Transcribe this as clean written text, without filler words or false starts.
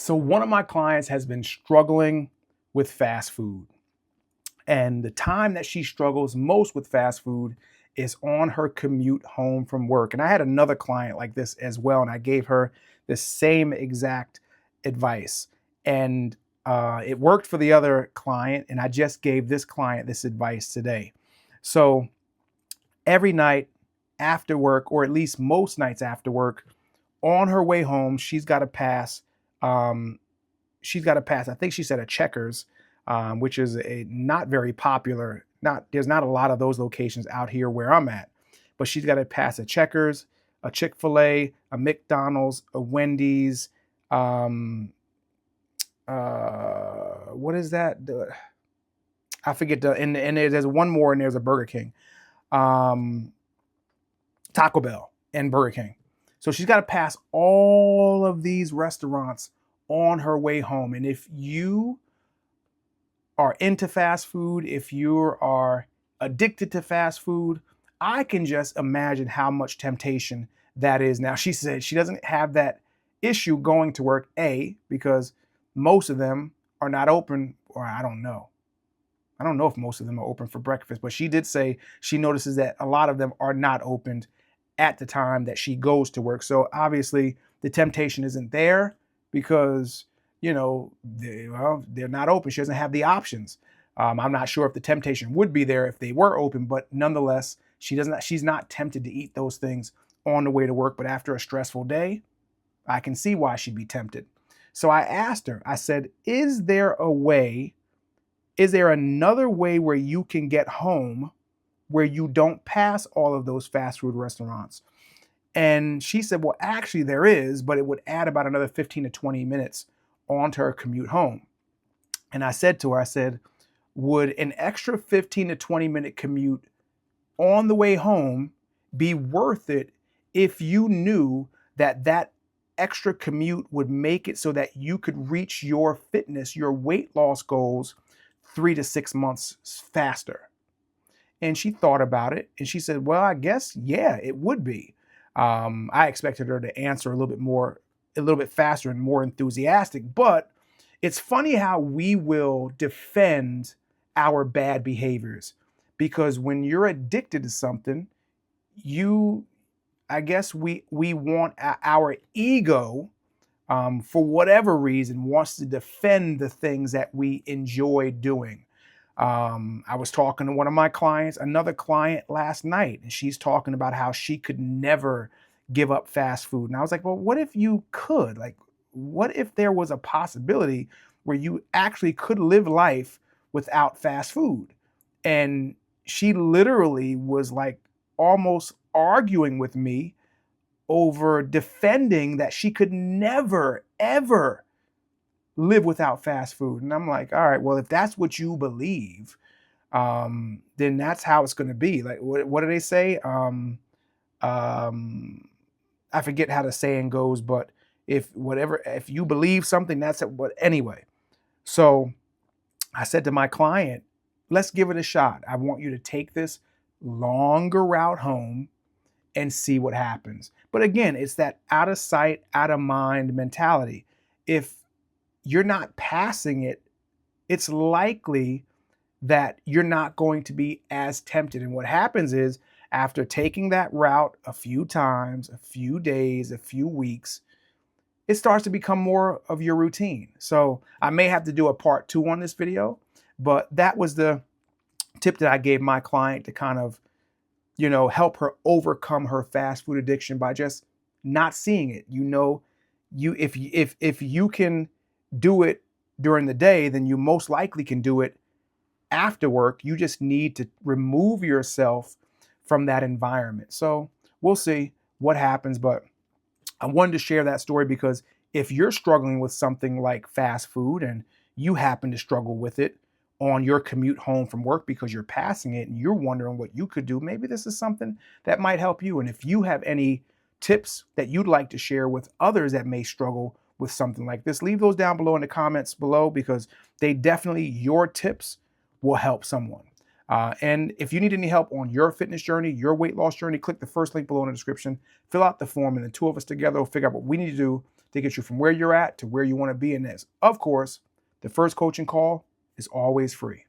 So one of my clients has been struggling with fast food. And the time that she struggles most with fast food is on her commute home from work. And I had another client like this as well, and I gave her the same exact advice. And it worked for the other client, and I just gave this client this advice today. So every night after work, or at least most nights after work, on her way home, um, I think she said a Checkers, which is a not very popular. Not There's not a lot of those locations out here where I'm at, but she's got to pass a Checkers, a Chick-fil-A, a McDonald's, a Wendy's. Um, what is that? I forget and there's one more, and there's a Burger King, um, Taco Bell, and Burger King. So she's got to pass all of these restaurants on her way home. And if you are into fast food, if you are addicted to fast food, I can just imagine how much temptation that is. Now, she said she doesn't have that issue going to work, because most of them are not open, or I don't know. I don't know if most of them are open for breakfast, but she did say she notices that a lot of them are not opened at the time that she goes to work. So obviously the temptation isn't there because, they're not open. She doesn't have the options. I'm not sure if the temptation would be there if they were open, but nonetheless, she's not tempted to eat those things on the way to work. But after a stressful day, I can see why she'd be tempted. So I asked her, I said, is there another way where you can get home where you don't pass all of those fast food restaurants? And she said, well, actually there is, but it would add about another 15 to 20 minutes onto her commute home. And I said to her, I said, would an extra 15 to 20 minute commute on the way home be worth it if you knew that that extra commute would make it so that you could reach your fitness, your weight loss goals 3 to 6 months faster? And she thought about it and she said, well, I guess, yeah, it would be. I expected her to answer a little bit faster and more enthusiastic, but it's funny how we will defend our bad behaviors, because when you're addicted to something, I guess we want our ego, for whatever reason, wants to defend the things that we enjoy doing. I was talking to one of my clients, another client last night, and she's talking about how she could never give up fast food. And I was like, well, what if you could? Like, what if there was a possibility where you actually could live life without fast food? And she literally was like almost arguing with me over defending that she could never, ever live without fast food. And I'm like, all right, well, if that's what you believe, then that's how it's going to be. Like, what do they say? I forget how the saying goes, but if you believe something, that's it. But anyway, so I said to my client, let's give it a shot. I want you to take this longer route home and see what happens. But again, it's that out of sight, out of mind mentality. If you're not passing it, it's likely that you're not going to be as tempted. And what happens is, after taking that route a few times, a few days, a few weeks, it starts to become more of your routine. So I may have to do a part 2 on this video, but that was the tip that I gave my client to kind of, help her overcome her fast food addiction by just not seeing it. If you can do it during the day, then you most likely can do it after work. You just need to remove yourself from that environment. So we'll see what happens, but I wanted to share that story because if you're struggling with something like fast food and you happen to struggle with it on your commute home from work because you're passing it and you're wondering what you could do, maybe this is something that might help you. And if you have any tips that you'd like to share with others that may struggle with something like this, leave those down below in the comments below, because your tips will help someone. And if you need any help on your fitness journey, your weight loss journey, click the first link below in the description, fill out the form, and the two of us together will figure out what we need to do to get you from where you're at to where you want to be in this. Of course, the first coaching call is always free.